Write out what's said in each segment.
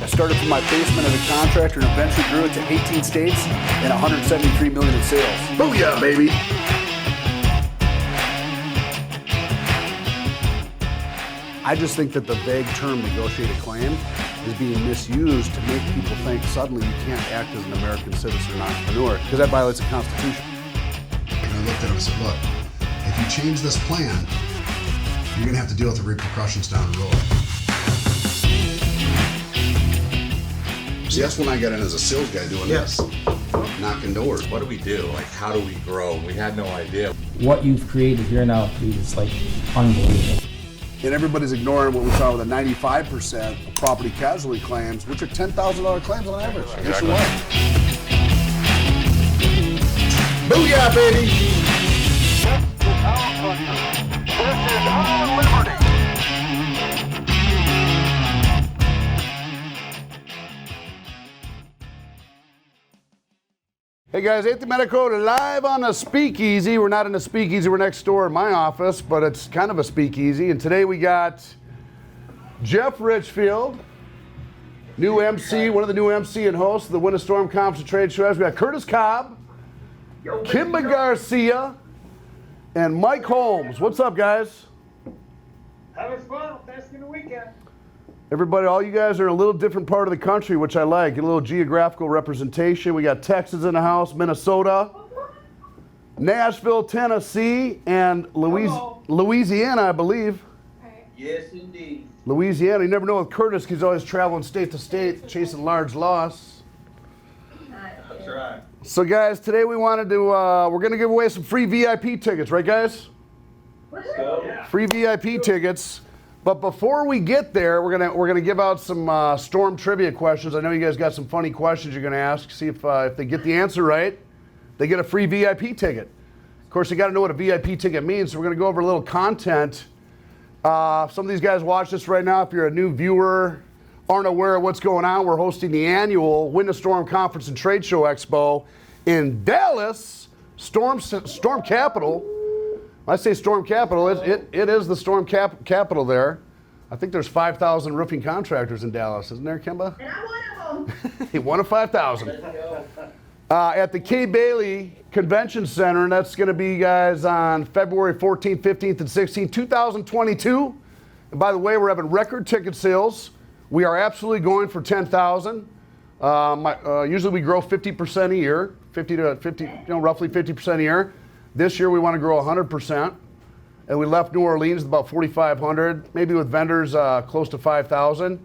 I started from my basement as a contractor and eventually grew it to 18 states and 173 million in sales. Booyah, baby! I just think that the vague term negotiated claim is being misused to make people think suddenly you can't act as an American citizen or entrepreneur because that violates the Constitution. And I looked at him and said, look, if you change this plan, you're going to have to deal with the repercussions down the road. See, that's when I got in as a sales guy doing this, knocking doors. What do we do? Like, how do we grow? We had no idea. What you've created here now is like unbelievable. And everybody's ignoring what we saw with the 95% of property casualty claims, which are $10,000 claims on average. Exactly. Booyah, baby! This is our country. This is our liberty. Hey guys, Anthony Delmedico live on a speakeasy. We're not in a speakeasy, we're next door in my office, but it's kind of a speakeasy. And today we got Jeff Richfield, new MC, one of the new MC and hosts of the Winter Storm Conference trade shows. We got Curtis Cobb, Kimba Garcia, and Mike Holmes. What's up, guys? Having fun. Thanksgiving weekend. Everybody, all you guys are in a little different part of the country, which I like. A little geographical representation. We got Texas in the house, Minnesota, Nashville, Tennessee, and Louisiana, I believe. Yes, indeed. Louisiana. You never know with Curtis, he's always traveling state to state, chasing large loss. That's right. So guys, today we wanted to, we're going to give away some free VIP tickets, right guys? Let's go. Yeah. Free VIP tickets. But before we get there, we're gonna give out some Storm trivia questions. I know you guys got some funny questions you're gonna ask. See if they get the answer right, they get a free VIP ticket. Of course, you got to know what a VIP ticket means. So we're gonna go over a little content. Some of these guys watch this right now. If you're a new viewer, aren't aware of what's going on, we're hosting the annual Winter Storm Conference and Trade Show Expo in Dallas, Storm Capital. When I say Storm Capital, it is the Storm Capital there. I think there's 5,000 roofing contractors in Dallas, isn't there, Kimba? And I'm one of them. One of 5,000. At the Kay Bailey Convention Center, and that's going to be, guys, on February 14th, 15th, and 16th, 2022. And by the way, we're having record ticket sales. We are absolutely going for 10,000. Usually we grow 50% a year, roughly 50% a year. This year we want to grow 100%, and we left New Orleans with about 4,500, maybe with vendors close to 5,000.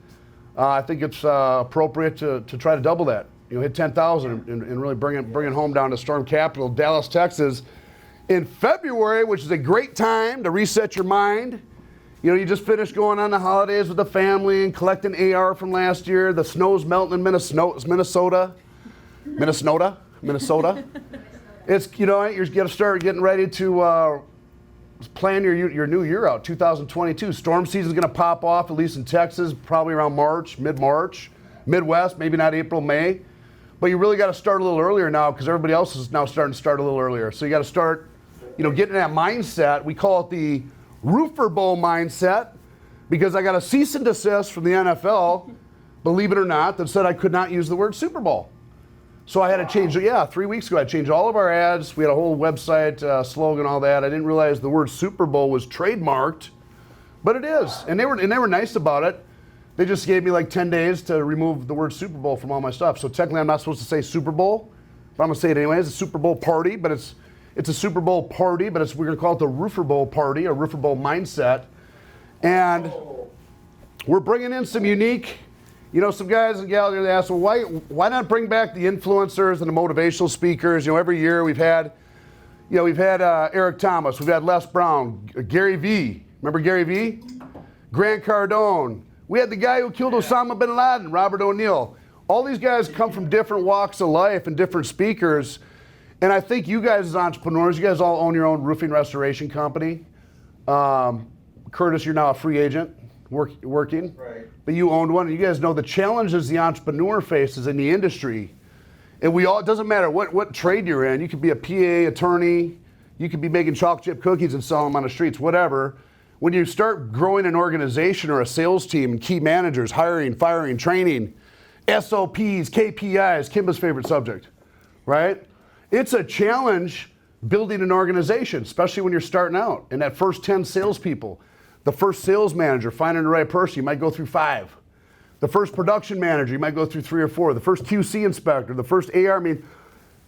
I think it's appropriate to try to double that. Hit 10,000 and really bring it home down to Storm Capital, Dallas, Texas, in February, which is a great time to reset your mind. You just finished going on the holidays with the family and collecting AR from last year. The snow's melting in Minnesota. It's, you got to start getting ready to plan your new year out, 2022. Storm season's going to pop off, at least in Texas, probably around March, mid-March. Midwest, maybe not April, May. But you really got to start a little earlier now because everybody else is now starting to start a little earlier. So you got to start, getting that mindset. We call it the Roofer Bowl mindset because I got a cease and desist from the NFL, believe it or not, that said I could not use the word Super Bowl. So I had to change, 3 weeks ago, I changed all of our ads. We had a whole website, slogan, all that. I didn't realize the word Super Bowl was trademarked, but it is. And they were nice about it. They just gave me like 10 days to remove the word Super Bowl from all my stuff. So technically I'm not supposed to say Super Bowl, but I'm gonna say it anyway. It's a Super Bowl party, but it's a Super Bowl party, but we're gonna call it the Roofer Bowl party, a Roofer Bowl mindset. And we're bringing in some unique, some guys and gals, they ask, well, why not bring back the influencers and the motivational speakers? Every year we've had Eric Thomas, we've had Les Brown, Gary V. Remember Gary V? Grant Cardone. We had the guy who killed Osama bin Laden, Robert O'Neill. All these guys come from different walks of life and different speakers. And I think you guys as entrepreneurs, you guys all own your own roofing restoration company. Curtis, you're now a free agent working. Right. But you owned one, and you guys know the challenges the entrepreneur faces in the industry. And it doesn't matter what trade you're in. You could be a PA attorney, you could be making chocolate chip cookies and selling them on the streets, whatever. When you start growing an organization or a sales team and key managers, hiring, firing, training, SOPs, KPIs, Kimba's favorite subject, right? It's a challenge building an organization, especially when you're starting out. And that first 10 salespeople, the first sales manager, finding the right person, you might go through 5. The first production manager, you might go through 3 or 4. The first QC inspector, the first AR. I mean,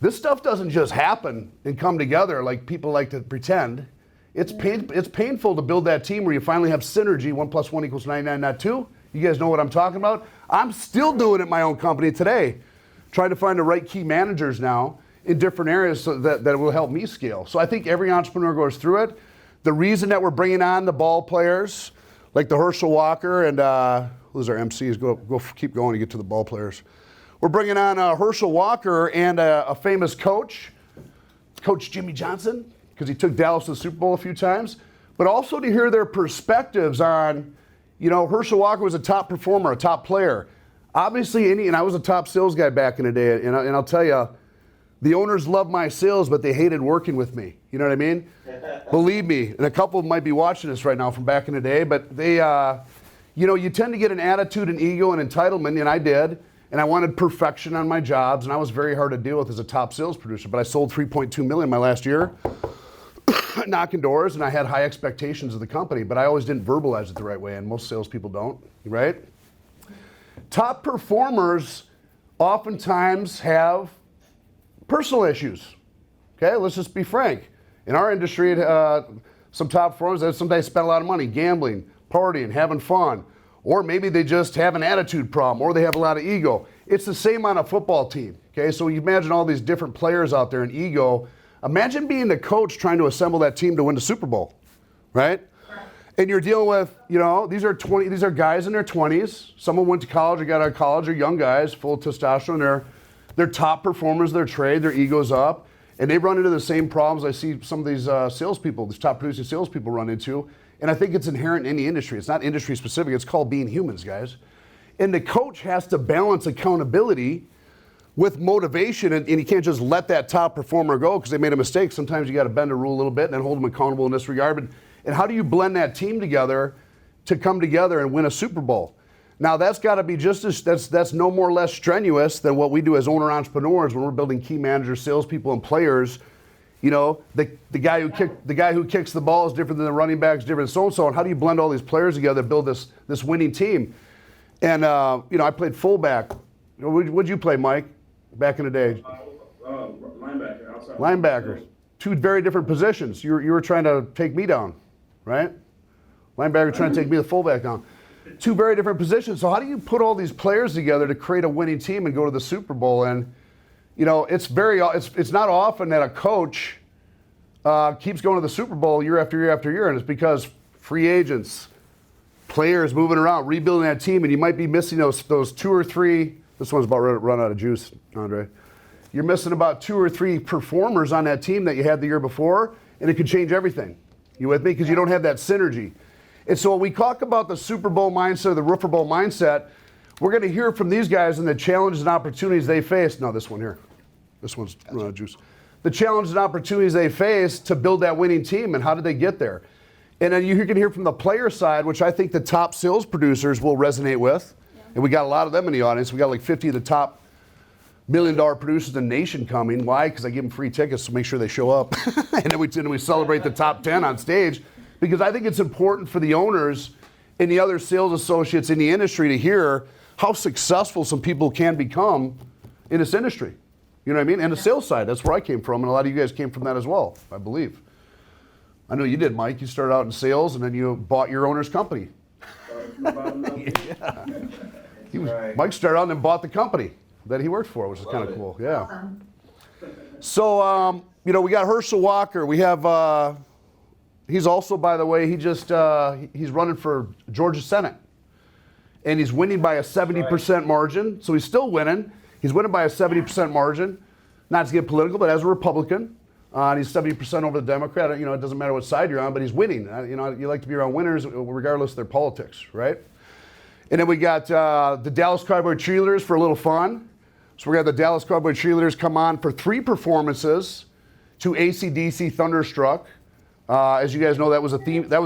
this stuff doesn't just happen and come together like people like to pretend. It's painful to build that team where you finally have synergy. 1 + 1 = 99, not 2. You guys know what I'm talking about? I'm still doing it in my own company today, trying to find the right key managers now in different areas so that will help me scale. So I think every entrepreneur goes through it. The reason that we're bringing on the ball players, like the Herschel Walker and who's our MCs? Go keep going to get to the ball players. We're bringing on Herschel Walker and a famous coach, Coach Jimmy Johnson, because he took Dallas to the Super Bowl a few times, but also to hear their perspectives on, you know, Herschel Walker was a top performer, a top player. Obviously, and I was a top sales guy back in the day, and I'll tell you, the owners loved my sales, but they hated working with me. You know what I mean? Believe me, and a couple of them might be watching this right now from back in the day, but they, you know, you tend to get an attitude and ego and entitlement, and I did, and I wanted perfection on my jobs, and I was very hard to deal with as a top sales producer, but I sold $3.2 million my last year, knocking doors, and I had high expectations of the company, but I always didn't verbalize it the right way, and most salespeople don't, right? Top performers oftentimes have personal issues. Okay, let's just be frank. In our industry, some top performers sometimes spend a lot of money gambling, partying, having fun, or maybe they just have an attitude problem, or they have a lot of ego. It's the same on a football team. Okay, so you imagine all these different players out there in ego. Imagine being the coach trying to assemble that team to win the Super Bowl, right? And you're dealing with, you know, these are guys in their 20s. Someone went to college or got out of college. They're young guys, full of testosterone. They're top performers of their trade. Their ego's up. And they run into the same problems I see some of these salespeople, these top producing salespeople run into. And I think it's inherent in any industry. It's not industry specific. It's called being humans, guys. And the coach has to balance accountability with motivation. And you can't just let that top performer go because they made a mistake. Sometimes you got to bend the rule a little bit and then hold them accountable in this regard. And how do you blend that team together to come together and win a Super Bowl? Now that's got to be just as that's no more or less strenuous than what we do as owner entrepreneurs when we're building key managers, salespeople, and players. You know, the guy who kicks the ball is different than the running back, is different than so and how do you blend all these players together to build this winning team? And you know, I played fullback. What'd you play, Mike, back in the day? Linebacker. Outside. Linebacker. Two very different positions. You were trying to take me down, right? Linebacker trying to take me, the fullback, down. Two very different positions. So how do you put all these players together to create a winning team and go to the Super Bowl? And you know, it's not often that a coach keeps going to the Super Bowl year after year after year, and it's because free agents, players moving around, rebuilding that team, and you might be missing those 2 or 3. This one's about to run out of juice, Andre. You're missing about 2 or 3 performers on that team that you had the year before, and it could change everything. You with me? Because you don't have that synergy. And so when we talk about the Super Bowl mindset, or the Roofer Bowl mindset, we're going to hear from these guys and the challenges and opportunities they face. No, this one here. This one's run out of juice. The challenges and opportunities they face to build that winning team, and how did they get there? And then you can hear from the player side, which I think the top sales producers will resonate with. Yeah. And we got a lot of them in the audience. We got like 50 of the top $1 million producers in the nation coming. Why? Because I give them free tickets to make sure they show up. And then we celebrate the top 10 on stage. Because I think it's important for the owners and the other sales associates in the industry to hear how successful some people can become in this industry. You know what I mean? And the sales side, that's where I came from. And a lot of you guys came from that as well, I believe. I know you did, Mike. You started out in sales and then you bought your owner's company. Yeah. Mike started out and then bought the company that he worked for, which is kind of cool. Yeah. Awesome. So, you know, we got Herschel Walker. We have, he's also, by the way, he's running for Georgia Senate. And he's winning by a 70% margin. So he's still winning. He's winning by a 70% margin. Not to get political, but as a Republican. And he's 70% over the Democrat. You know, it doesn't matter what side you're on, but he's winning. You know, you like to be around winners regardless of their politics, right? And then we got the Dallas Cowboy Cheerleaders for a little fun. So we got the Dallas Cowboy Cheerleaders come on for 3 performances to AC/DC Thunderstruck. As you guys know, that was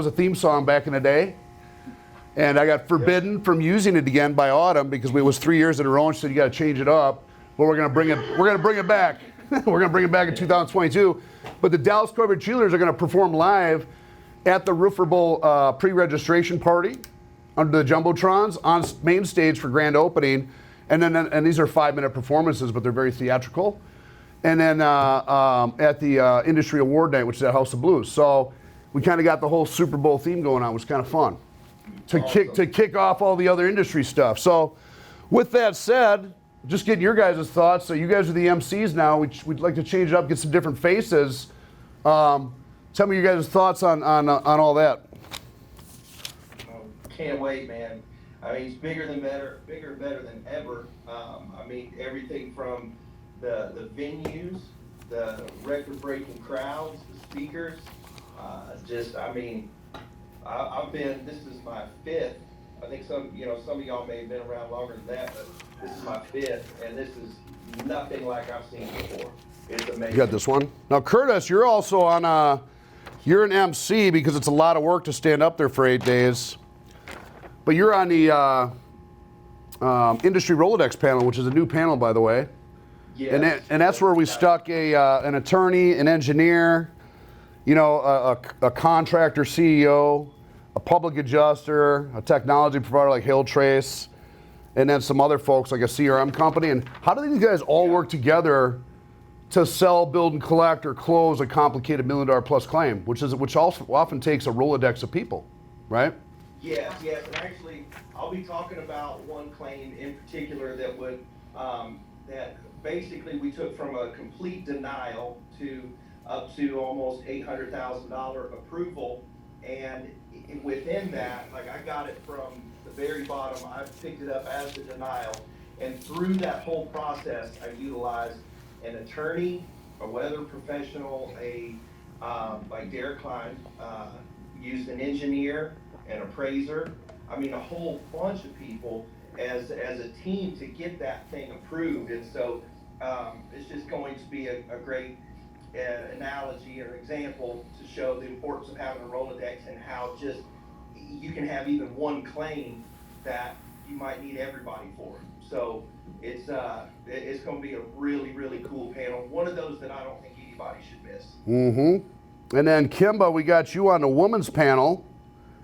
a theme song back in the day. And I got forbidden from using it again by Autumn because it was 3 years in a row, and she said you got to change it up. But we're gonna bring it. We're gonna bring it back. We're gonna bring it back in 2022. But the Dallas Corporate Cheerleaders are gonna perform live at the Roofer Bowl pre-registration party under the jumbotrons on main stage for grand opening, and these are 5-minute performances, but they're very theatrical. And then at the Industry Award Night, which is at House of Blues. So we kind of got the whole Super Bowl theme going on, which is kind of fun to kick off all the other industry stuff. So with that said, just getting your guys' thoughts. So you guys are the MCs now. We'd like to change it up, get some different faces. Tell me your guys' thoughts on all that. Can't wait, man. I mean, it's bigger and better than ever. I mean, everything from the venues, the record-breaking crowds, the speakers. This is my 5th. I think some of y'all may have been around longer than that, but this is my 5th, and this is nothing like I've seen before. It's amazing. You got this one. Now, Curtis, you're also on, you're an MC because it's a lot of work to stand up there for 8 days. But you're on the Industry Rolodex panel, which is a new panel, by the way. Yes. And that's where we stuck an attorney, an engineer, a contractor CEO, a public adjuster, a technology provider like Hilltrace, and then some other folks like a CRM company. And how do these guys all work together to sell, build, and collect or close a complicated $1 million plus claim, which also often takes a Rolodex of people, right? Yes, and actually, I'll be talking about one claim in particular that basically we took from a complete denial to up to almost $800,000 approval, and within that, like I got it from the very bottom, I picked it up as the denial, and through that whole process, I utilized an attorney, a weather professional, like Derek Klein, used an engineer, an appraiser, I mean a whole bunch of people as a team to get that thing approved. And so it's just going to be a great analogy or example to show the importance of having a Rolodex and how just you can have even one claim that you might need everybody for. So it's going to be a really, really cool panel. One of those that I don't think anybody should miss. Mm-hmm. And then Kimba, we got you on the women's panel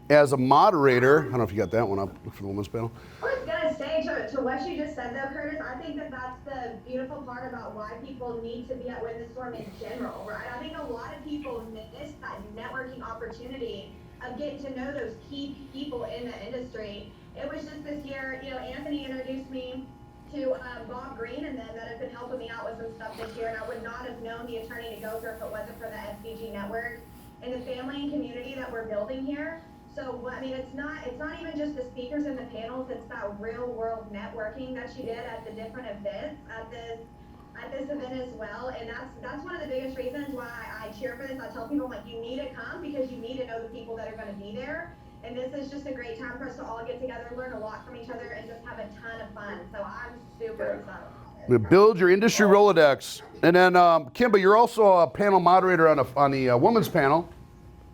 as a moderator. I don't know if you got that one up. Look for the women's panel. I was gonna say to what you just said though, Curtis, I think that's the beautiful part about why people need to be at Win the Storm in general, right? I think a lot of people miss that networking opportunity of getting to know those key people in the industry. It was just this year, Anthony introduced me to Bob Green and them that have been helping me out with some stuff this year, and I would not have known the attorney to go through if it wasn't for the SVG network and the family and community that we're building here. So, I mean, it's not even just the speakers and the panels, it's that real world networking that you did at the different events at this event as well. And that's one of the biggest reasons why I cheer for this. I tell people, like, you need to come because you need to know the people that are going to be there. And this is just a great time for us to all get together, learn a lot from each other, and just have a ton of fun. So I'm super excited. Build your industry Rolodex. And then, Kimba, you're also a panel moderator on the women's panel.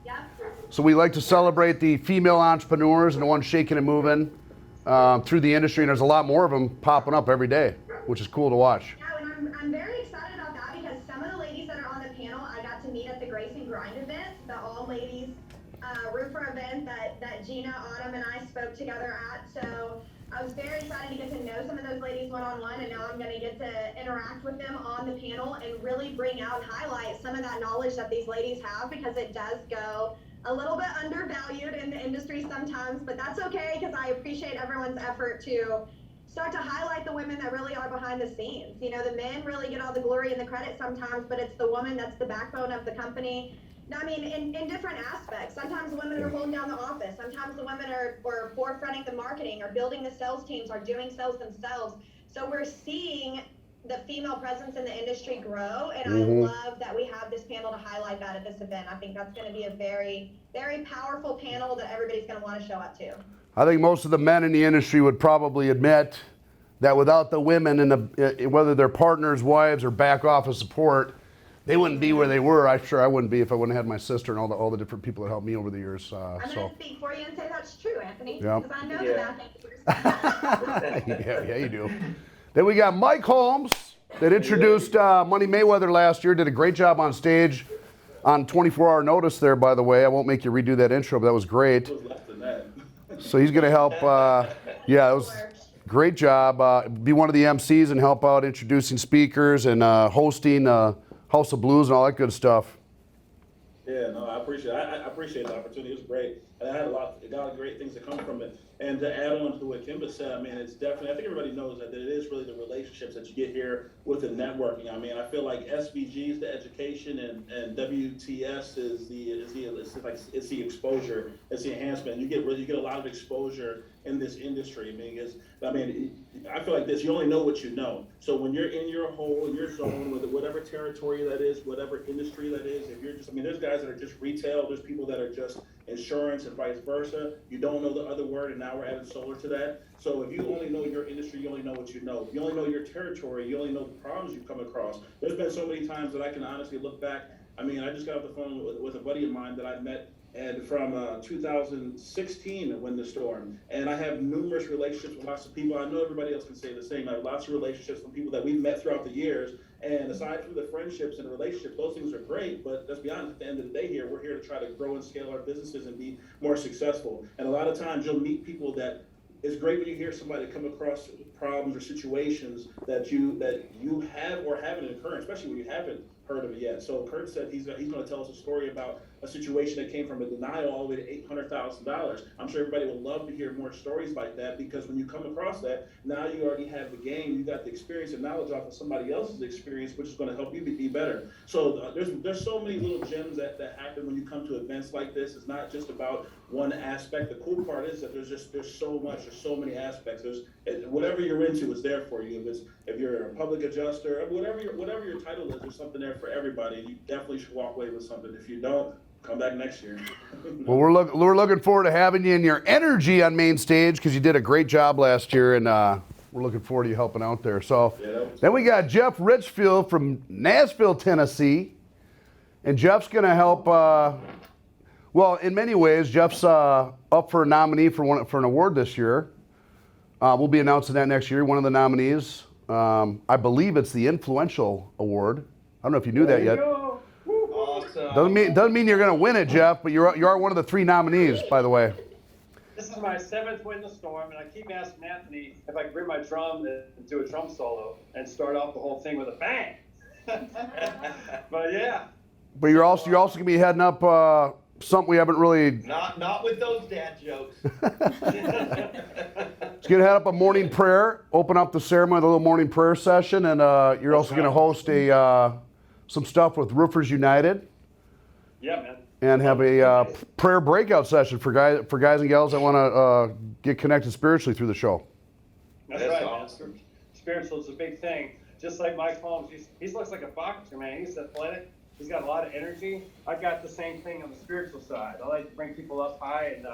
Yep. So we like to celebrate the female entrepreneurs and the ones shaking and moving through the industry, and there's a lot more of them popping up every day, which is cool to watch. Yeah, and I'm very excited about that because some of the ladies that are on the panel I got to meet at the Grace and Grind event, the all-ladies roofer event that Gina, Autumn, and I spoke together at. So I was very excited to get to know some of those ladies one-on-one, and now I'm going to get to interact with them on the panel and really bring out and highlight some of that knowledge that these ladies have, because it does go a little bit undervalued in the industry sometimes, but that's okay because I appreciate everyone's effort to start to highlight the women that really are behind the scenes. The men really get all the glory and the credit sometimes, but it's the woman that's the backbone of the company. I mean, in different aspects. Sometimes the women are holding down the office. Sometimes the women are forefronting the marketing or building the sales teams or doing sales themselves. So we're seeing the female presence in the industry grow, and I love that we have this panel to highlight that at this event. I think that's going to be a very, very powerful panel that everybody's going to want to show up to. I think most of the men in the industry would probably admit that without the women, whether they're partners, wives, or back office support, they wouldn't be where they were. I'm sure I wouldn't be if I wouldn't have had my sister and all the different people that helped me over the years. I'm going to speak for you and say that's true, Anthony. Yeah. Because I know the bad things. yeah, you do. Then we got Mike Holmes that introduced Money Mayweather last year. Did a great job on stage on 24-hour notice there, by the way. I won't make you redo that intro, but that was great. It was less than that. So he's going to help. Yeah, it was great job. Be one of the MCs and help out introducing speakers and hosting House of Blues and all that good stuff. Yeah, no, I appreciate it. I appreciate the opportunity. It was great. And I had a lot of great things that come from it. And to add on to what Kimba said, I mean, it's definitely, I think everybody knows that it is really the relationships that you get here with the networking. I mean, I feel like SVG is the education and WTS is the exposure, it's the enhancement. You get a lot of exposure in this industry. I feel like this, you only know what you know. So when you're in your hole, in your zone, with whatever territory that is, whatever industry that is, if you're just, there's guys that are just retail, there's people that are just insurance and vice versa. You don't know the other word, and now we're adding solar to that. So if you only know your industry, you only know what you know. If you only know your territory, you only know the problems you've come across. There's been so many times that I can honestly look back. I just got off the phone with a buddy of mine that I met from 2016 when the storm, and I have numerous relationships with lots of people. I know everybody else can say the same. I have lots of relationships with people that we've met throughout the years, and aside from the friendships and relationships, those things are great, but let's be honest, at the end of the day here, we're here to try to grow and scale our businesses and be more successful. And a lot of times you'll meet people that, it's great when you hear somebody come across problems or situations that you have or haven't occurred, especially when you haven't heard of it yet. So Kurt said he's going to tell us a story about a situation that came from a denial all the way to $800,000. I'm sure everybody would love to hear more stories like that, because when you come across that, now you already have the game, you got the experience and knowledge off of somebody else's experience, which is going to help you be better. So there's so many little gems that happen when you come to events like this. It's not just about one aspect. The cool part is that there's so many aspects. Whatever you're into is there for you. If you're a public adjuster, whatever your title is, there's something there for everybody. You definitely should walk away with something. If you don't, come back next year. Well, we're looking forward to having you and your energy on main stage, because you did a great job last year, and we're looking forward to you helping out there. So then we got Jeff Richfield from Nashville, Tennessee, and Jeff's going to help. Well, in many ways, Jeff's up for a nominee for an award this year. We'll be announcing that next year. One of the nominees, I believe it's the Influential Award. I don't know if you knew that yet. Awesome. Doesn't mean you're going to win it, Jeff, but you are one of the 3 nominees, by the way. This is my 7th win the storm, and I keep asking Anthony if I can bring my drum and do a drum solo and start off the whole thing with a bang. But yeah. But you're also going to be heading up something we haven't really. Not with those dad jokes. It's going to head up a morning prayer, open up the ceremony with a little morning prayer session, and you're also going to host some stuff with Roofers United. Yeah, man. And have a prayer breakout session for guys and gals that want to get connected spiritually through the show. That's right, awesome, man. Spiritual is a big thing. Just like Mike Holmes, he looks like a boxer, man. He's athletic. He's got a lot of energy. I've got the same thing on the spiritual side. I like to bring people up high and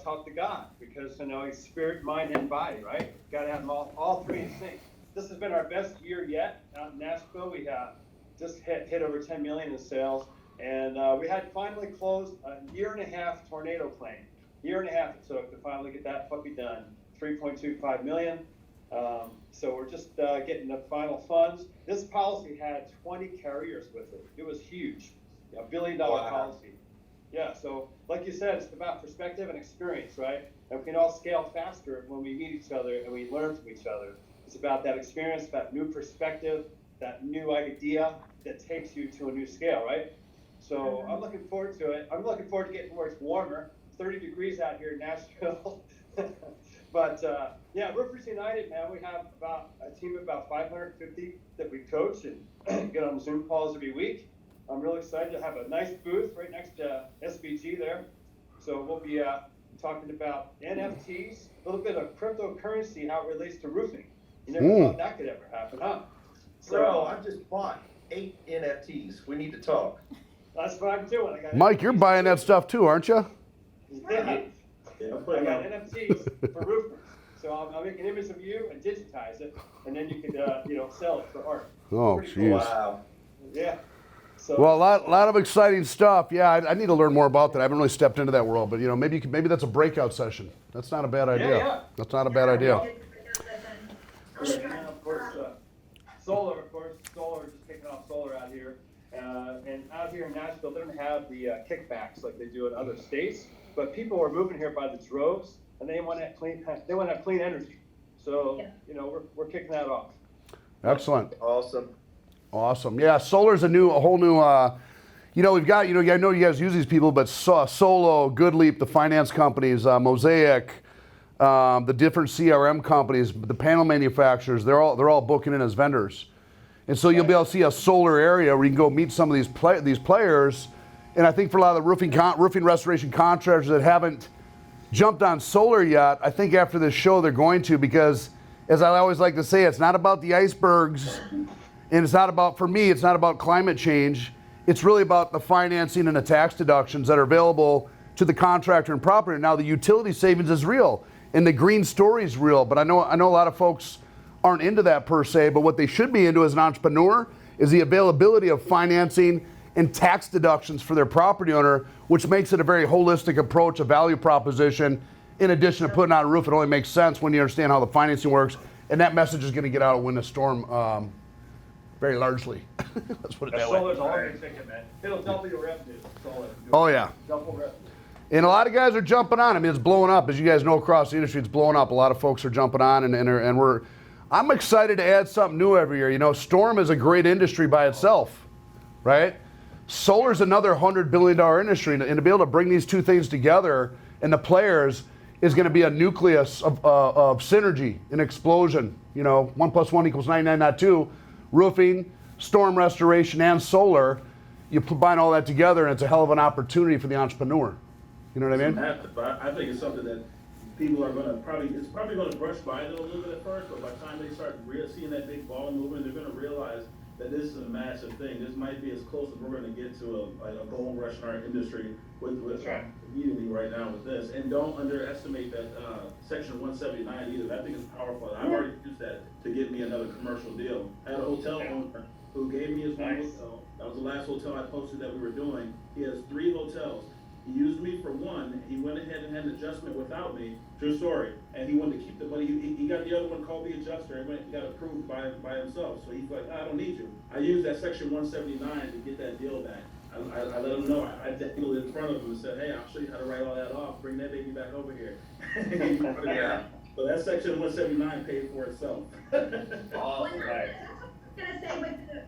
talk to God, because he's spirit, mind, and body, right? Got to have them all 3 in sync. This has been our best year yet out in Nashville. We just hit over 10 million in sales, and we had finally closed a 1.5-year tornado claim. 1.5 years it took to finally get that puppy done. 3.25 million. So we're just getting the final funds. This policy had 20 carriers with it. It was huge, a $1 billion policy. Yeah, so like you said, it's about perspective and experience, right? And we can all scale faster when we meet each other and we learn from each other. It's about that experience, that new perspective, that new idea that takes you to a new scale, right? So I'm looking forward to it. I'm looking forward to getting where it's warmer. 30 degrees out here in Nashville. But yeah, Roofers United, man, we have about a team of about 550 that we coach and get on Zoom calls every week. I'm really excited to have a nice booth right next to SVG there. So we'll be talking about NFTs, a little bit of cryptocurrency, how it relates to roofing. You never thought that could ever happen, huh? Bro, I just bought 8 NFTs. We need to talk. That's what I'm doing. Mike, you're buying that stuff too, aren't you? Yeah. I got NFTs for roofers. So I'll make an image of you and digitize it, and then you can sell it for art. Oh, Pretty jeez. cool. Wow. Yeah. So, Well, a lot of exciting stuff. Yeah, I need to learn more about that. I haven't really stepped into that world, but maybe that's a breakout session. That's not a bad idea. yeah. That's not a bad idea. And of course, solar, we're just kicking off solar out here. And out here in Nashville, they don't have the kickbacks like they do in other states. But people are moving here by the droves, and they want to have clean energy. So, we're kicking that off. Excellent. Awesome. Yeah, solar's a whole new. We've got. I know you guys use these people, but Solo, GoodLeap, the finance companies, Mosaic, the different CRM companies, the panel manufacturers, they're all booking in as vendors, and so you'll be able to see a solar area where you can go meet some of these players. And I think for a lot of the roofing restoration contractors that haven't jumped on solar yet, I think after this show they're going to, because as I always like to say, it's not about the icebergs, and it's not about climate change. It's really about the financing and the tax deductions that are available to the contractor and property. Now the utility savings is real, and the green story is real, but I know a lot of folks aren't into that per se, but what they should be into as an entrepreneur is the availability of financing and tax deductions for their property owner, which makes it a very holistic approach, a value proposition. In addition to putting on a roof, it only makes sense when you understand how the financing works, and that message is going to get out when the storm very largely. Let's put it that way. Solar's a whole big ticket, man. It'll double your revenue. Solar. Oh yeah. Double revenue. And a lot of guys are jumping on. I mean, it's blowing up. As you guys know, across the industry, it's blowing up. A lot of folks are jumping on, and I'm excited to add something new every year. Storm is a great industry by itself, right? Solar's another $100 billion industry, and to be able to bring these two things together and the players is going to be a nucleus of synergy, an explosion. 1 + 1 = 99, not 2. Roofing, storm restoration, and solar. You combine all that together, and it's a hell of an opportunity for the entrepreneur. You know what I mean? I think it's something that people are going to it's probably going to brush by them a little bit at first, but by the time they start seeing that big ball moving, they're going to realize that this is a massive thing. This might be as close as we're going to get to a gold rush in our industry with immediately right now with this. And don't underestimate that Section 179 either. I think it's powerful. I've already used that to get me another commercial deal. I had a hotel owner who gave me his one hotel. That was the last hotel I posted that we were doing. He has 3 hotels. He used me for one. He went ahead and had an adjustment without me. True story. And he wanted to keep the money. He got the other one called the adjuster. He got approved by himself. So he's like, I don't need you. I used that Section 179 to get that deal back. I let him know. I dangled in front of him and said, hey, I'll show you how to write all that off. Bring that baby back over here. Yeah. So that Section 179 paid for itself. Awesome. Gonna say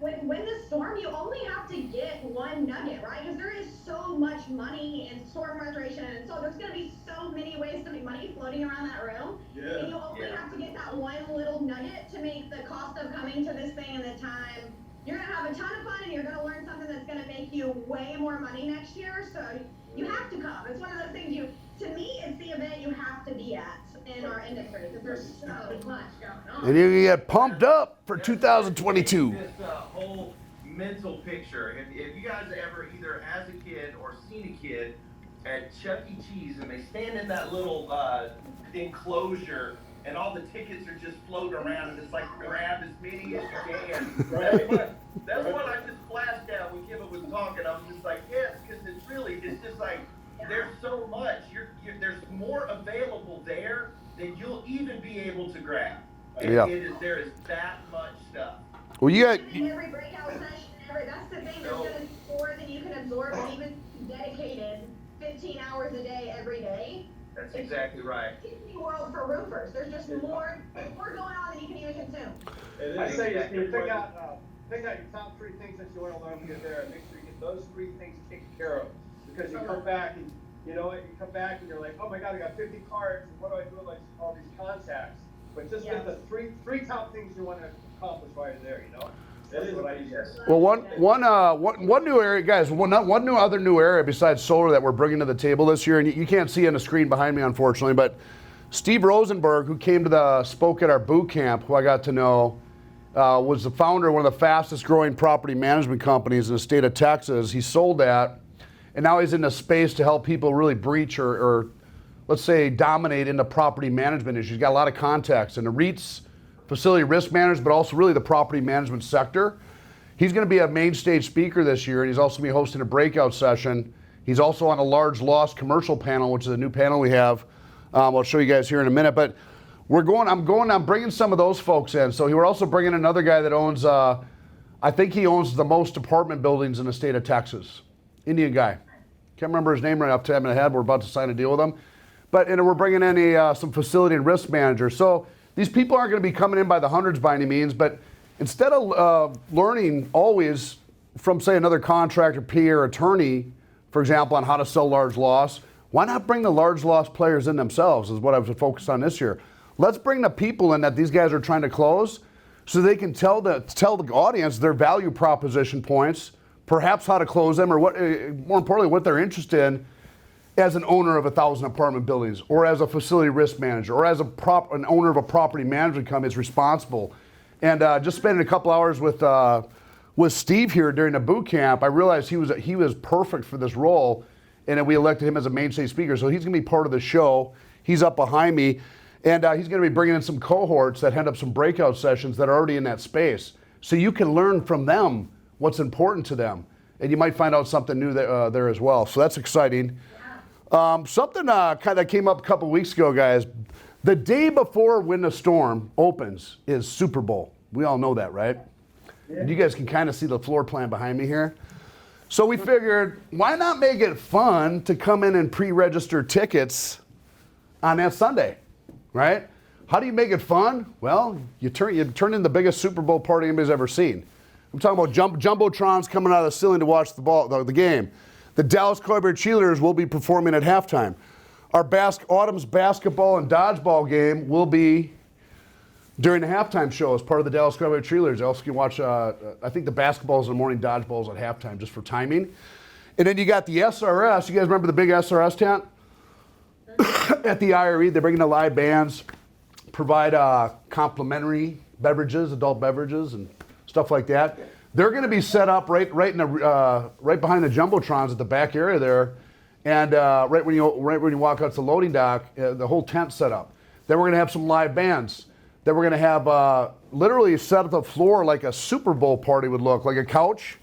with the storm, you only have to get one nugget, right? Because there is so much money in storm restoration, and so there's gonna be so many ways to make money floating around that room. Yeah. And you only have to get that one little nugget to make the cost of coming to this thing and the time. You're gonna have a ton of fun, and you're gonna learn something that's gonna make you way more money next year. So you have to come. It's one of those things to me, it's the event you have to be at in our industry because there's so much going on. And you get pumped up for 2022. This whole mental picture. If you guys ever either as a kid or seen a kid at Chuck E. Cheese and they stand in that little enclosure and all the tickets are just floating around and it's like grab as many as you can. Right? That's what I just flashed out when Kevin was talking. I was just like, yes, because it's just like there's so much. There's more available there than you'll even be able to grab. There is that much stuff. Well, you got every breakout session, that's the thing. There's going to be more than you can absorb, and even dedicated 15 hours a day every day. That's exactly right. It's a new world for roofers. There's just more going on than you can even consume. I say you pick out your top 3 things that you want to learn when you get there, and make sure you get those 3 things taken care of. Because you come back and you come back and you're like, oh my God, I got 50 cards, and what do I do with like all these contacts? But just get the three top things you want to accomplish while you're there, That's what I use. Well, one new area, guys. One other new area besides solar that we're bringing to the table this year, and you can't see on the screen behind me, unfortunately, but Steve Rosenberg, who spoke at our boot camp, who I got to know, was the founder of one of the fastest growing property management companies in the state of Texas. He sold that, and now he's in the space to help people really breach or let's say dominate in the property management issues. He's got a lot of contacts in the REITs, facility risk managers, but also really the property management sector. He's going to be a main stage speaker this year, and he's also going to be hosting a breakout session. He's also on a large loss commercial panel, which is a new panel we have. I'll show you guys here in a minute. But I'm bringing some of those folks in. So we're also bringing another guy that owns, I think he owns the most apartment buildings in the state of Texas. Indian guy. Can't remember his name right off the top of my head. We're about to sign a deal with him. And we're bringing in some facility and risk managers. So these people aren't going to be coming in by the hundreds by any means, but instead of learning always from, say, another contractor, peer, attorney, for example, on how to sell large loss, why not bring the large loss players in themselves is what I was focused on this year. Let's bring the people in that these guys are trying to close so they can tell the audience their value proposition points, perhaps how to close them, or what, more importantly, what they're interested in as an owner of 1,000 apartment buildings, or as a facility risk manager, or as an owner of a property management company is responsible. And just spending a couple hours with Steve here during the boot camp, I realized he was perfect for this role, and then we elected him as a main stage speaker. So he's going to be part of the show. He's up behind me, and he's going to be bringing in some cohorts that head up some breakout sessions that are already in that space, so you can learn from them what's important to them, and you might find out something new there as well. So that's exciting. Something kind of came up a couple weeks ago, guys. The day before when the Storm opens is Super Bowl. We all know that, right? Yeah. You guys can kind of see the floor plan behind me here. So we figured, why not make it fun to come in and pre-register tickets on that Sunday, right? How do you make it fun? Well, you turn in the biggest Super Bowl party anybody's ever seen. I'm talking about jumbotrons coming out of the ceiling to watch the game. The Dallas Cowboy cheerleaders will be performing at halftime. Our Autumn's basketball and dodgeball game will be during the halftime show as part of the Dallas Cowboy cheerleaders. You also can watch, I think the basketballs in the morning, dodgeballs at halftime, just for timing. And then you got the SRS. You guys remember the big SRS tent? At the IRE, they're bringing the live bands, provide complimentary beverages, adult beverages, and stuff like that. They're going to be set up right behind the jumbotrons at the back area there. And right when you walk out to the loading dock, the whole tent set up. Then we're going to have some live bands. Then we're going to have literally set up the floor like a Super Bowl party would look, like a couch.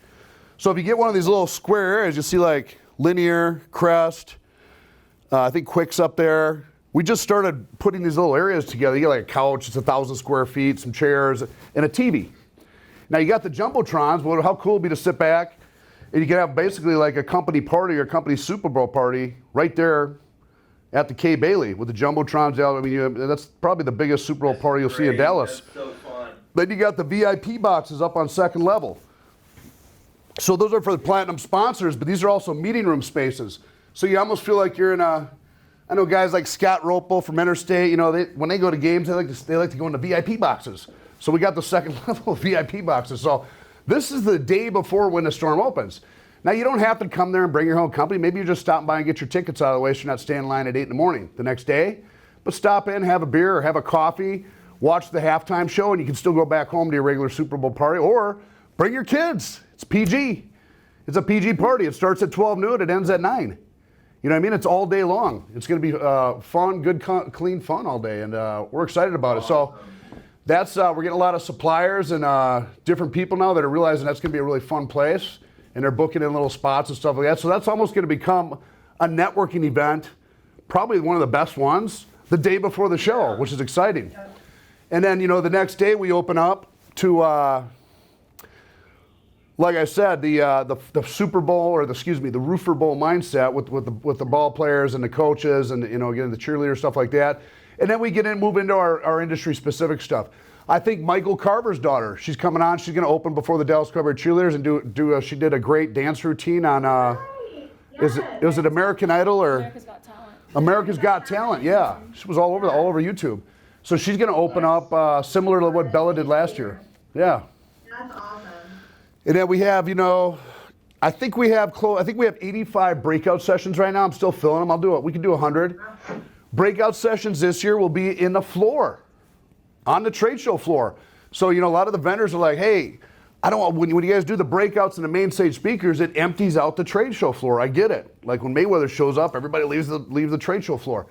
So if you get one of these little square areas, you see like Linear, Crest, I think Quick's up there. We just started putting these little areas together. You get like a couch, it's 1,000 square feet, some chairs, and a TV. Now you got the jumbotrons. Well, how cool would it be to sit back and you can have basically like a company party or a company Super Bowl party right there at the Kay Bailey with the jumbotrons. I mean, that's probably the biggest Super Bowl party you'll see in Dallas. That's so fun. Then you got the VIP boxes up on second level. So those are for the platinum sponsors, but these are also meeting room spaces. So you almost feel like you're in a, I know guys like Scott Ropel from Interstate, you know, when they go to games, they like to go into VIP boxes. So we got the second level VIP boxes. So this is the day before when the Storm opens. Now you don't have to come there and bring your own company. Maybe you're just stopping by and get your tickets out of the way so you're not standing in line at 8 in the morning the next day. But stop in, have a beer or have a coffee, watch the halftime show, and you can still go back home to your regular Super Bowl party, or bring your kids. It's PG. It's a PG party. It starts at 12 noon, it ends at 9. You know what I mean? It's all day long. It's going to be fun, good, clean fun all day, and we're excited about it. So that's we're getting a lot of suppliers and different people now that are realizing that's going to be a really fun place, and they're booking in little spots and stuff like that. So that's almost going to become a networking event, probably one of the best ones, the day before the show, which is exciting. And then, you know, the next day we open up to, like I said, the Super Bowl, or the Roofer Bowl mindset with the ball players and the coaches and, you know, again, the cheerleaders, stuff like that. And then we move into our industry specific stuff. I think Michael Carver's daughter, she's coming on. She's going to open before the Dallas Cowboy cheerleaders and she did a great dance routine on, was it American Idol or? America's Got Talent. America's Got Talent, yeah. She was all over YouTube. So she's going to open up similar to what Bella did last year. Yeah. That's awesome. And then we have, you know, I think we have 85 breakout sessions right now. I'm still filling them. We can do 100. Breakout sessions this year will be in the floor, on the trade show floor. So, you know, a lot of the vendors are like, hey, I don't want, when you guys do the breakouts and the main stage speakers, it empties out the trade show floor. I get it. Like when Mayweather shows up, everybody leaves the trade show floor.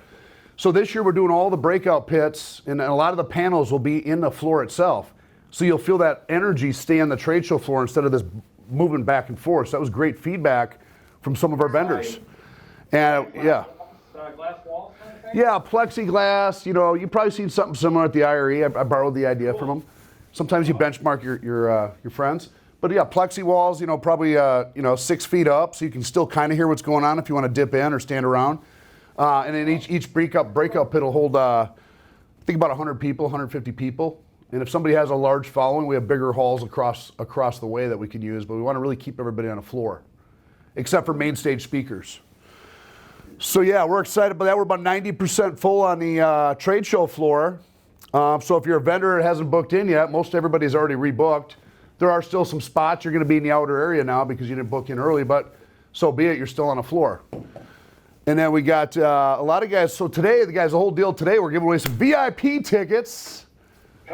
So this year we're doing all the breakout pits, and a lot of the panels will be in the floor itself. So you'll feel that energy stay on the trade show floor instead of this moving back and forth. So that was great feedback from some of our vendors. And yeah. Glass walls kind of thing? Yeah, plexiglass. You know, you've probably seen something similar at the IRE. I borrowed the idea from them. Sometimes you benchmark your friends. But yeah, plexi walls, you know, probably 6 feet up, so you can still kind of hear what's going on if you want to dip in or stand around. And then each breakout pit will hold, I think about 100 people, 150 people. And if somebody has a large following, we have bigger halls across the way that we can use, but we want to really keep everybody on the floor, except for main stage speakers. So yeah, we're excited about that. We're about 90% full on the trade show floor. So if you're a vendor that hasn't booked in yet, most everybody's already rebooked. There are still some spots. You're going to be in the outer area now because you didn't book in early, but so be it. You're still on the floor. And then we got a lot of guys. So today, the whole deal today, we're giving away some VIP tickets.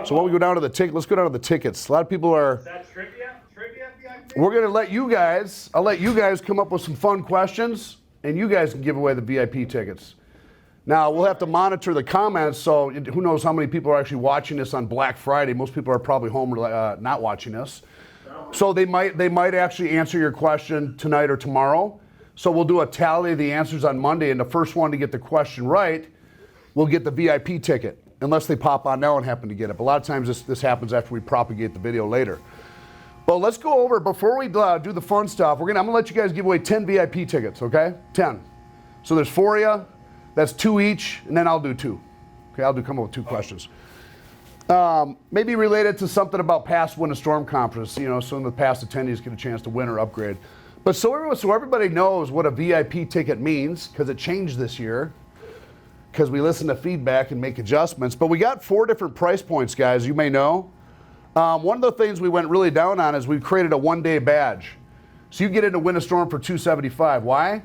So why don't we go down to the ticket? Let's go down to the tickets. A lot of people are. Is that trivia? Trivia VIP? We're going to let you guys. I'll let you guys come up with some fun questions, and you guys can give away the VIP tickets. Now we'll have to monitor the comments. So who knows how many people are actually watching this on Black Friday? Most people are probably home not watching this. So they might actually answer your question tonight or tomorrow. So we'll do a tally of the answers on Monday, and the first one to get the question right will get the VIP ticket, unless they pop on now and happen to get it. But a lot of times this happens after we propagate the video later. But let's go over, before we do the fun stuff, I'm gonna let you guys give away 10 VIP tickets, okay? 10. So there's 4 of you, that's 2 each, and then I'll do 2. Okay, I'll come up with 2 questions. Maybe related to something about past win a Storm Conference, you know, so in the past attendees get a chance to win or upgrade. But so everybody knows what a VIP ticket means, because it changed this year, because we listen to feedback and make adjustments. But we got 4 different price points, guys, you may know. One of the things we went really down on is we created a 1-day badge. So you get in to win a storm for $275. Why?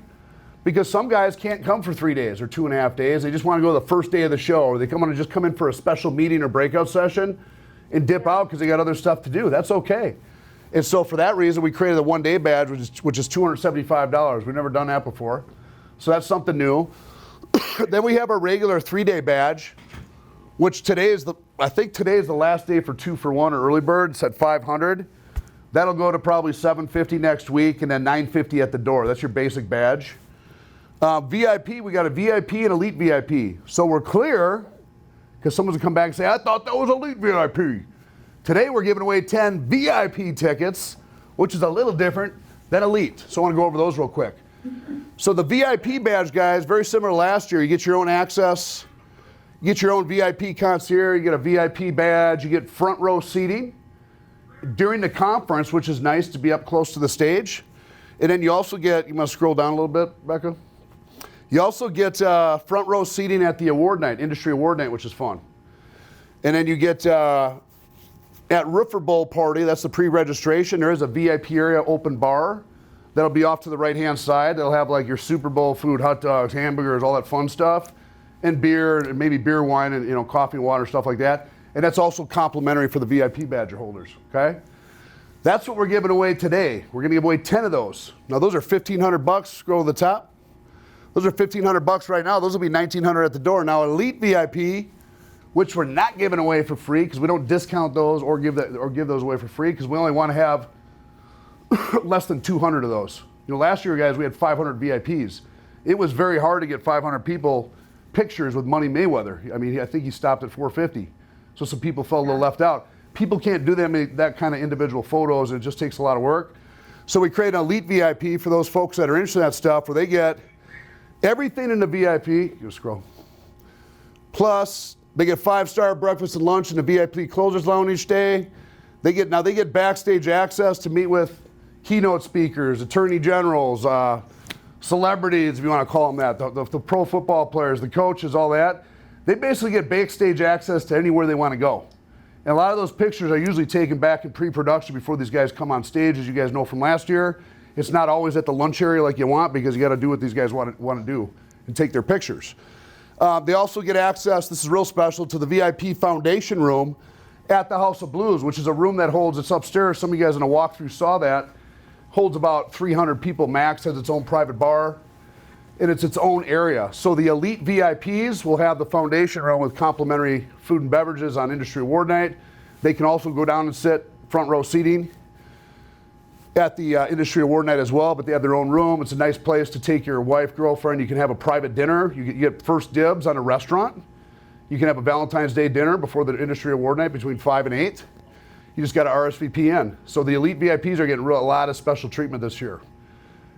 Because some guys can't come for 3 days or 2.5 days. They just want to go the first day of the show, or they want to just come in for a special meeting or breakout session and dip out because they got other stuff to do. That's okay. And so for that reason, we created a 1-day badge, which is $275. We've never done that before. So that's something new. Then we have our regular 3-day badge, which I think today is the last day for 2-for-1 or early bird. It's at $500. That'll go to probably $750 next week, and then $950 at the door. That's your basic badge. VIP, we got a VIP and Elite VIP. So we're clear, because someone's gonna come back and say, I thought that was Elite VIP. Today we're giving away 10 VIP tickets, which is a little different than Elite. So I want to go over those real quick. So the VIP badge, guys, very similar to last year. You get your own access, you get your own VIP concierge, you get a VIP badge, you get front row seating during the conference, which is nice to be up close to the stage. And then you also get, you must scroll down a little bit, Becca. You also get front row seating at the award night, Industry Award Night, which is fun. And then you get at Roofer Bowl party, that's the pre-registration, there is a VIP area open bar that'll be off to the right-hand side. They'll have like your Super Bowl food, hot dogs, hamburgers, all that fun stuff, and beer, and maybe beer, wine, and coffee and water, stuff like that. And that's also complimentary for the VIP badge holders, okay? That's what we're giving away today. We're gonna give away 10 of those. Now those are $1,500, scroll to the top. Those are $1,500 right now. Those will be $1,900 at the door. Now Elite VIP, which we're not giving away for free because we don't discount those or give those away for free because we only want to have less than 200 of those. Last year, guys, we had 500 VIPs. It was very hard to get 500 people pictures with Money Mayweather. I mean, I think he stopped at 450. So some people felt a little left out. People can't do that kind of individual photos, and it just takes a lot of work. So we created an Elite VIP for those folks that are interested in that stuff, where they get everything in the VIP. You scroll. Plus, they get 5-star breakfast and lunch in the VIP closers lounge each day. They get backstage access to meet with keynote speakers, attorney generals, celebrities, if you want to call them that, the pro football players, the coaches, all that. They basically get backstage access to anywhere they want to go. And a lot of those pictures are usually taken back in pre-production before these guys come on stage, as you guys know from last year. It's not always at the lunch area like you want, because you got to do what these guys want to do and take their pictures. They also get access, this is real special, to the VIP Foundation Room at the House of Blues, which is a room that holds, it's upstairs, some of you guys in a walkthrough saw that, holds about 300 people max, has its own private bar, and it's its own area. So the Elite VIPs will have the Foundation Room with complimentary food and beverages on Industry Award Night. They can also go down and sit front row seating at the Industry Award Night as well, but they have their own room. It's a nice place to take your wife, girlfriend. You can have a private dinner. You get first dibs on a restaurant. You can have a Valentine's Day dinner before the Industry Award Night between 5 and 8. You just got to RSVP in. So the elite VIPs are getting a lot of special treatment this year.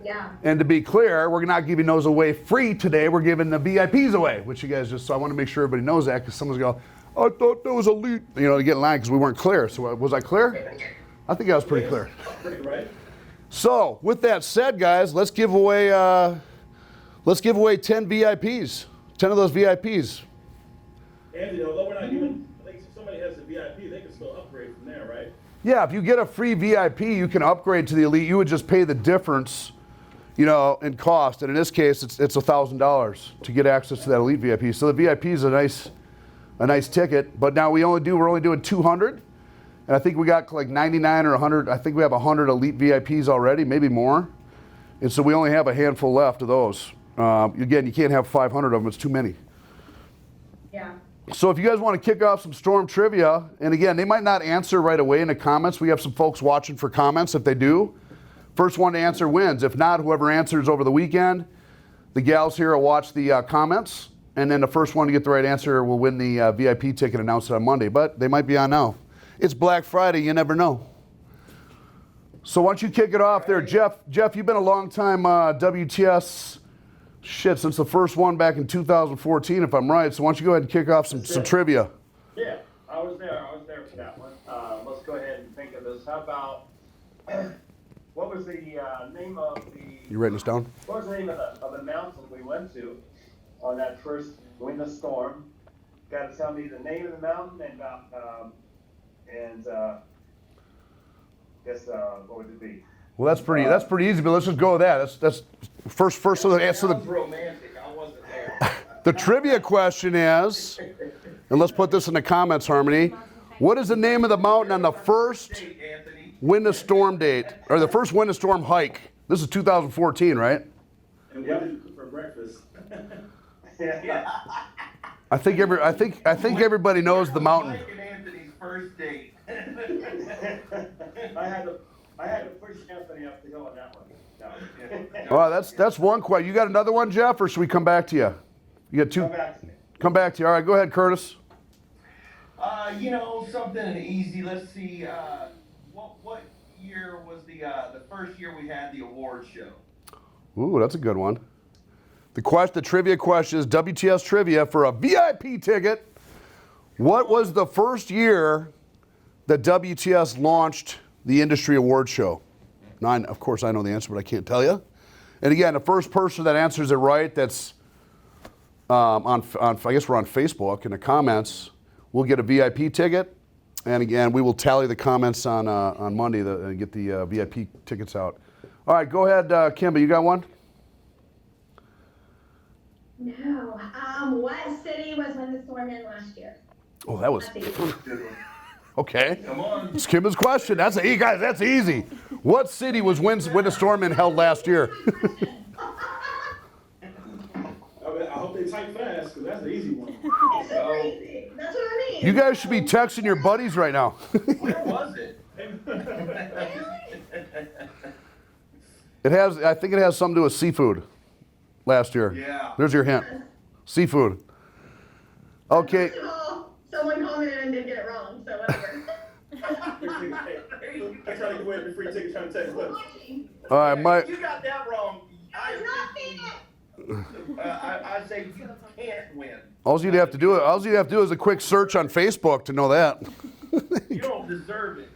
Yeah. And to be clear, we're not giving those away free today. We're giving the VIPs away, which you guys just, so I want to make sure everybody knows that, because someone's going, I thought that was elite. You know, to get in line because we weren't clear. So was I clear? I think I was pretty clear. Right. So with that said, guys, let's give away 10 VIPs, 10 of those VIPs. Andy, although we're not giving, I think if somebody has a VIP, they can still upgrade from there, right? Yeah, if you get a free VIP, you can upgrade to the elite. You would just pay the difference, you know, in cost. And in this case, it's $1,000 to get access to that elite VIP. So the VIP is a nice ticket. But now we're only doing 200. And I think we got like 99 or 100. I think we have 100 elite VIPs already, maybe more. And so we only have a handful left of those. Again, you can't have 500 of them. It's too many. Yeah. So if you guys want to kick off some Storm trivia, and again, they might not answer right away in the comments. We have some folks watching for comments. If they do, first one to answer wins. If not, whoever answers over the weekend, the gals here will watch the comments. And then the first one to get the right answer will win the VIP ticket announced on Monday. But they might be on now. It's Black Friday, you never know. So why don't you kick it off there, Jeff? Jeff, you've been a long time WTS since the first one back in 2014, if I'm right. So why don't you go ahead and kick off some trivia? Yeah, I was there for that one. Let's go ahead and think of this. How about, what was the name of the... You writing this down? What was the name of the mountain we went to on that first winter storm? Got to tell me the name of the mountain and about... what would it be? Well, that's pretty easy, but let's just go with that. That's first. So the answer. Sounds romantic. I wasn't there. The trivia question is, and let's put this in the comments, Harmony. What is the name of the mountain on the first winter storm date, or the first winter storm hike? This is 2014, right? And what did you cook for breakfast? Yeah. I think everybody knows the mountain. Mike and Anthony's first date. I had to push Anthony up the hill on that one. No. Oh, that's one question. You got another one, Jeff, or should we come back to you? You got two. Come back to me. Come back to you. All right, go ahead, Curtis. Something easy. Let's see. What year was the first year we had the award show? Ooh, that's a good one. The trivia question is WTS trivia for a VIP ticket. What was the first year that WTS launched the industry award show? Now, of course, I know the answer, but I can't tell you. And again, the first person that answers it right, that's I guess we're on Facebook in the comments, we'll get a VIP ticket. And again, we will tally the comments on Monday and get the VIP tickets out. All right, go ahead, Kimba. You got one? No. What city was when the storm in last year? Oh, that was... Okay. Come on. It's Kimba's question. Guys, that's easy. What city was when the storm in held last year? I hope they type fast, because that's the easy one. That's crazy. That's what I mean. You guys should be texting your buddies right now. Where was it? I think it has something to do with seafood last year. Yeah. There's your hint. Seafood. Okay. First of all, someone commented and did get it wrong, so whatever. I try to give away every free ticket trying to text us. All right, Mike. You got that wrong. It's not fair. I say you can't win. All you'd have to do is a quick search on Facebook to know that. You don't deserve it,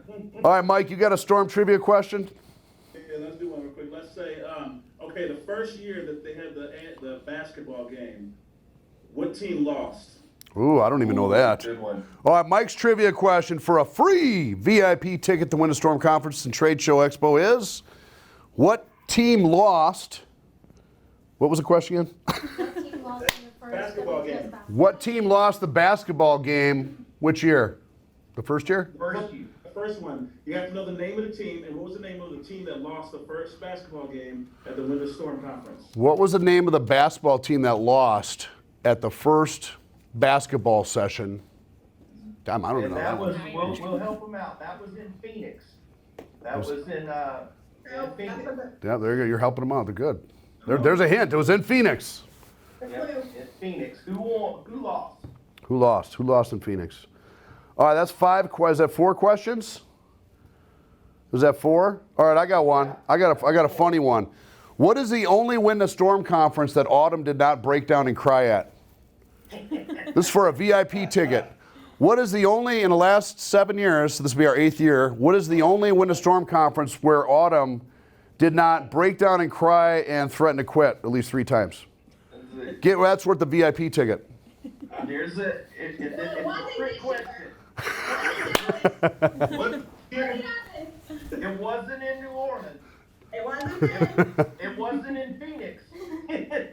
man. All right, Mike, you got a storm trivia question? Yeah, let's do one real quick. Let's say, okay, the first year that they had the basketball game, what team lost? Ooh, I don't even know that. Good one. All right, Mike's trivia question for a free VIP ticket to win the Storm Conference and Trade Show Expo is, what team lost? What was the question again? What team lost in the first Basketball WTS game. basketball? What team lost the basketball game which year? The first year? First you. The first one, you have to know the name of the team, and what was the name of the team that lost the first basketball game at the Winter Storm Conference? What was the name of the basketball team that lost at the first basketball session Damn, I don't And know. that was, we'll help them out. That was in Phoenix. That was in Phoenix. Yeah, there you go. You're helping them out. They're good. There's a hint. It was in Phoenix. Yeah, in Phoenix. Who won? Who lost? Who lost? Who lost in Phoenix? All right, that's 5. Is that 4 questions? Was that 4? All right, I got one. I got a funny one. What is the only Win the Storm conference that Autumn did not break down and cry at? This is for a VIP ticket. What is the only, in the last 7 years, so this will be our 8th year, what is the only Win the Storm conference where Autumn did not break down and cry and threaten to quit at least 3 times? That's worth the VIP ticket. Here's it. It's a trick question. It wasn't in New Orleans. It wasn't. It wasn't in Phoenix. By the way,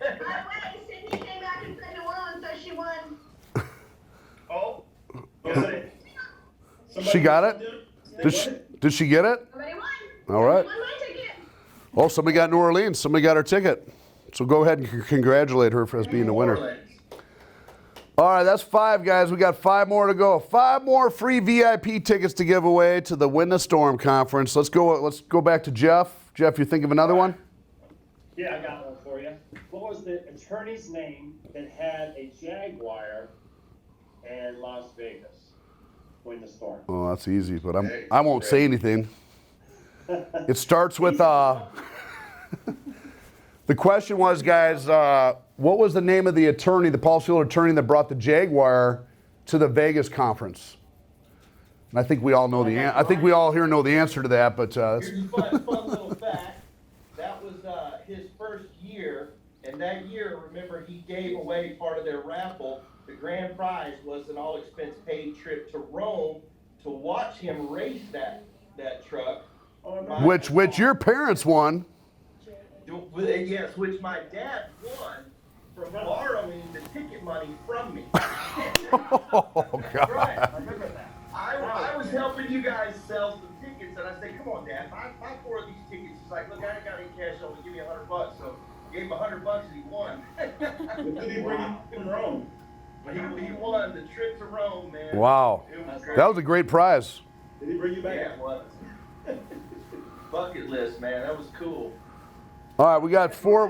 Sydney came back and said New Orleans, so she won. Oh. She got it? Did she get it? Somebody won. All right. Won my ticket. Oh, somebody got New Orleans. Somebody got her ticket. So go ahead and congratulate her for us being the winner. All right, that's 5, guys. We got 5 more to go. 5 more free VIP tickets to give away to the Win the Storm conference. Let's go back to Jeff. Jeff, you think of another one? Yeah, I got one for you. What was the attorney's name that had a Jaguar in Las Vegas? Win the Storm. Oh, that's easy, but I won't say anything. It starts with the question was, guys, what was the name of the attorney, the policyholder attorney that brought the Jaguar to the Vegas conference? And I think we all know I think we all here know the answer to that, but Here's a fun little fact. That was his first year, and that year, remember, he gave away part of their raffle. The grand prize was an all-expense-paid trip to Rome to watch him race that truck. which your parents won. Yes, which my dad won from borrowing the ticket money from me. Oh, God. Right. I remember that. I was helping you guys sell some tickets, and I said, "Come on, Dad, buy 4 of these tickets." He's like, "Look, I ain't got any cash on me. Give me $100." So I gave him $100, and he won. Did he bring him to Rome? He won the trip to Rome, man. Wow. That was a great prize. Did he bring you back? Yeah, it was. Bucket list, man. That was cool. All right, we got 4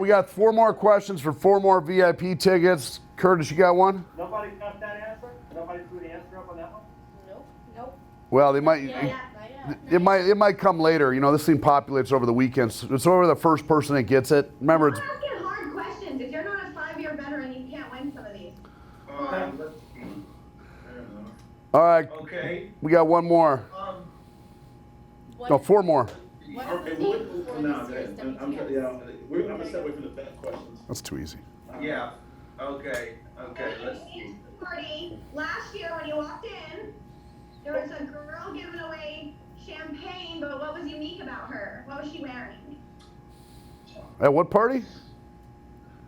more questions for 4 more VIP tickets. Curtis, you got one? Nobody got that answer? Nobody threw the answer up on that one? Nope. Well, they might. Yeah. It might come later. You know, this thing populates over the weekends. It's over the first person that gets it. Remember, it's. You're asking hard questions. If you're not a 5-year veteran, you can't win some of these. All right. Okay. We got one more. No, 4 more. Okay, I'm gonna step away from the bad questions. That's too easy. Yeah. Okay. Let's see. Party last year when you walked in, there was a girl giving away champagne, but what was unique about her? What was she wearing? At what party?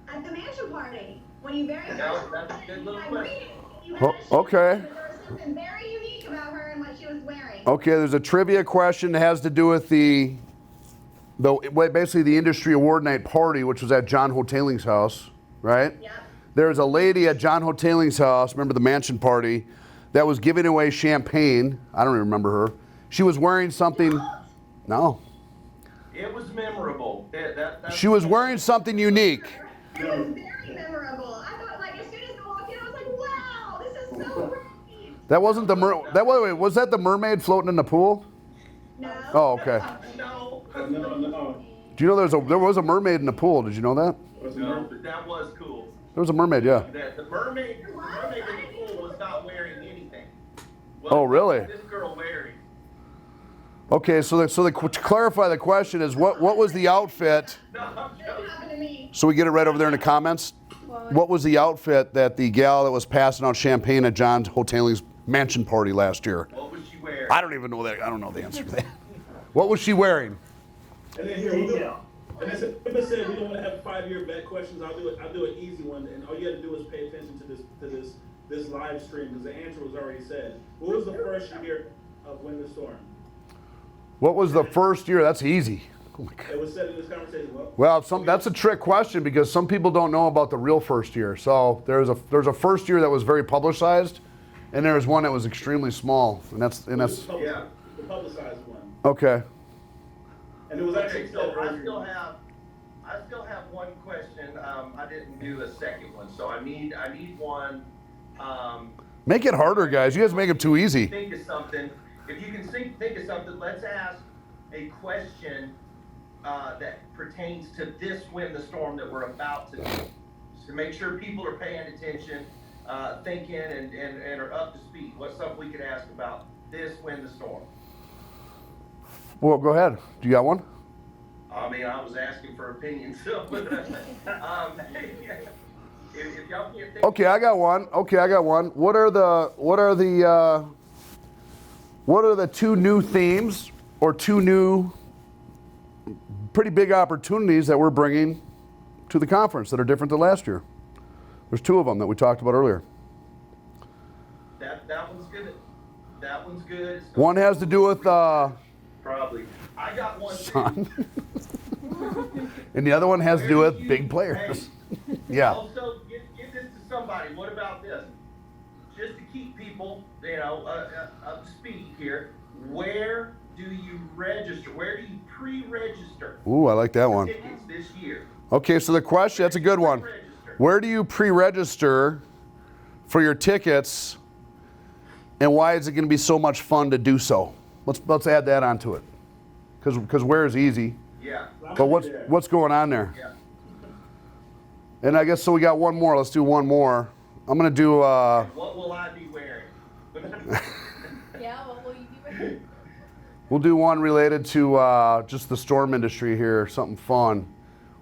At the mansion party, when you very That's a good little question. Okay. There was something very unique about her and what she was wearing. Okay, there's a trivia question that has to do with basically the Industry Award Night party, which was at John Hoteling's house, right? Yep. There's a lady at John Hoteling's house, remember the mansion party, that was giving away champagne. I don't even remember her. She was wearing something. No. It was memorable. She was wearing something unique. It was very memorable. I thought, like, as soon as I walked in, I was like, wow, this is so great. That wasn't the wait, was that the mermaid floating in the pool? No. Oh, okay. No. No. Do you know there was a mermaid in the pool? Did you know that? No, but that was cool. There was a mermaid, yeah. The mermaid in the pool was not wearing anything. Oh, really? This girl wearing? Okay, to clarify the question is what was the outfit? No, Didn't happen to me. So we get it right over there in the comments. What was the outfit that the gal that was passing out champagne at John Hoteling's mansion party last year? what was she wearing? I don't even know that. I don't know the answer to that. What was she wearing? And then here we go. And I said, Pippa said we don't want to have 5-year vet questions. I'll do an easy one, and all you got to do is pay attention to this live stream because the answer was already said. What was the first year of Win the Storm? What was the first year? That's easy. It was said in this conversation. Well, that's a trick question because some people don't know about the real first year. So there's a first year that was very publicized, And there was one that was extremely small, and that's The publicized one. okay. And it was actually Okay, so I said still have one question. I didn't do a second one, so I need one. Make it harder, guys. You guys make it too easy. Think of something. If you can think of something, let's ask a question that pertains to this win the storm that we're about to do. To make sure people are paying attention, thinking, and are up to speed. What's something we could ask about this win the storm? Well, go ahead. Do you got one? I mean, I was asking for opinions, so. If y'all can't think. Okay, I got one. What are the two new themes or two new pretty big opportunities that we're bringing to the conference that are different than last year? There's two of them that we talked about earlier. That one's good. That one's good. One has to do with Probably. I got one Son. too. And the other one has to do with big players. Yeah. Also, give this to somebody. What about this? Just to keep people, up to speed here. Where do you register? Where do you pre-register? Ooh, I like that one. Tickets this year. Okay, so the question, that's a good one. Where do you pre-register for your tickets, and why is it going to be so much fun to do so? Let's add that onto it, because where is easy. Yeah. But what's going on there? Yeah. And I guess so. We got one more. Let's do one more. I'm going to do. What will I be wearing? Yeah, what will you be wearing? We'll do one related to just the storm industry here. Something fun.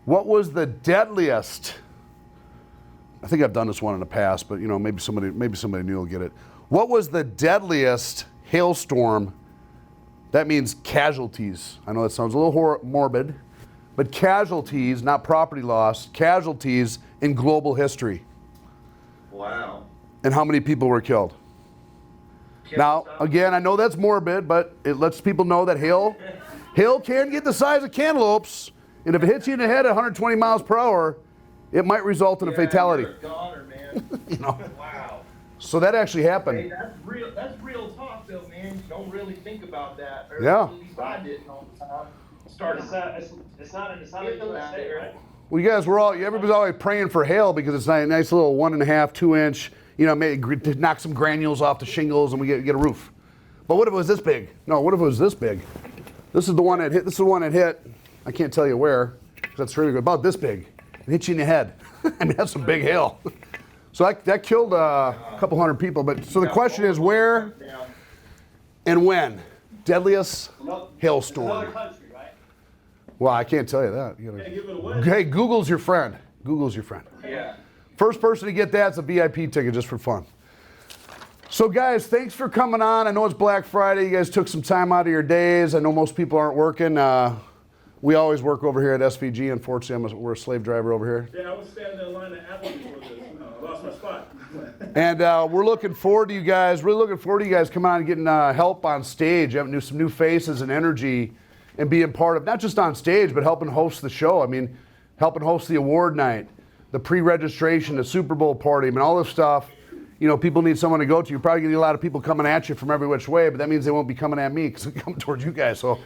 What was the deadliest? I think I've done this one in the past, but maybe somebody new will get it. What was the deadliest hailstorm? That means casualties. I know that sounds a little morbid, but casualties, not property loss, casualties in global history. Wow. And how many people were killed? Now, again, I know that's morbid, but it lets people know that hail can get the size of cantaloupes, and if it hits you in the head at 120 miles per hour, it might result in a fatality. You're a goner, man. Wow. So that actually happened. Hey, that's real talk, though, man. You don't really think about that. Or Yeah. At least I didn't all the time. It's not a USA, right? Well, you guys everybody's always praying for hail because it's a nice little 1.5, 2 inch, maybe knock some granules off the shingles and we get a roof. But what if it was this big? No, what if it was this big? This is the one that hit. This is the one that hit. I can't tell you where, because that's really good. About this big. It hit you in the head. I mean, that's some big hail. So that killed a couple hundred people. But so the question is where and when? Deadliest hailstorm. Another country, right? Well, I can't tell you that. give it away. Hey, Google's your friend. Google's your friend. Yeah. First person to get that's a VIP ticket just for fun. So guys, thanks for coming on. I know it's Black Friday. You guys took some time out of your days. I know most people aren't working. We always work over here at SVG. Unfortunately, we're a slave driver over here. Yeah, I was standing in line at Apple before this. I lost my spot. And we're looking forward to you guys. Really looking forward to you guys coming on and getting help on stage, having some new faces and energy, and being part of not just on stage, but helping host the show. I mean, helping host the award night, the pre-registration, the Super Bowl party. I mean, all this stuff. People need someone to go to. You're probably gonna get a lot of people coming at you from every which way, but that means they won't be coming at me because they're coming towards you guys. So.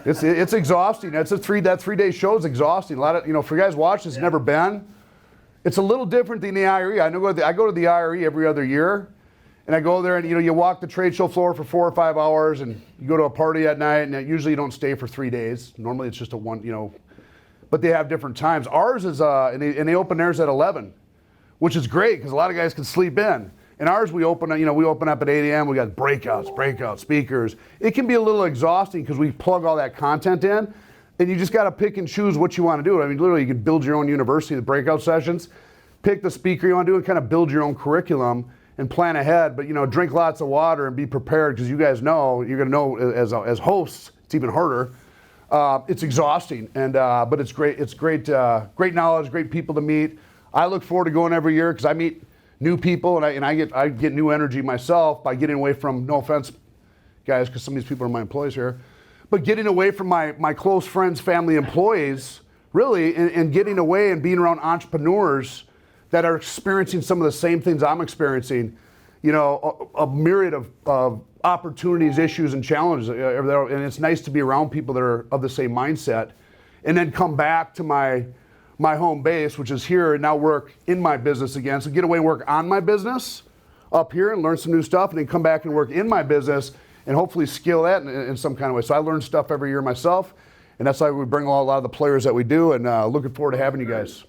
It's exhausting. That 3-day show is exhausting. A lot of for you guys watching, it's never been. It's a little different than the IRE. I go to the IRE every other year, and I go there and you walk the trade show floor for 4 or 5 hours, and you go to a party at night, and usually you don't stay for 3 days. Normally it's just a one, but they have different times. Ours is and they open theirs at 11, which is great because a lot of guys can sleep in. And ours, we open up at 8 a.m. We got breakout speakers. It can be a little exhausting because we plug all that content in, and you just got to pick and choose what you want to do. I mean, literally, you can build your own university, the breakout sessions, pick the speaker you want to do, and kind of build your own curriculum and plan ahead. But drink lots of water and be prepared because you guys know you're going to know as hosts, it's even harder. It's exhausting, but it's great. It's great knowledge, great people to meet. I look forward to going every year because I meet new people, and I get new energy myself by getting away from, no offense, guys, because some of these people are my employees here, but getting away from my close friends, family, employees, really, and getting away and being around entrepreneurs that are experiencing some of the same things I'm experiencing. you know, a myriad of opportunities, issues, and challenges. And it's nice to be around people that are of the same mindset. And then come back to my home base, which is here, and now work in my business again. So get away and work on my business up here and learn some new stuff, and then come back and work in my business and hopefully scale that in some kind of way. So I learn stuff every year myself, and that's why we bring a lot of the players that we do, and looking forward to having you guys.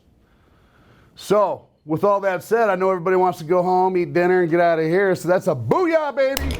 So with all that said, I know everybody wants to go home, eat dinner, and get out of here. So that's a booyah, baby.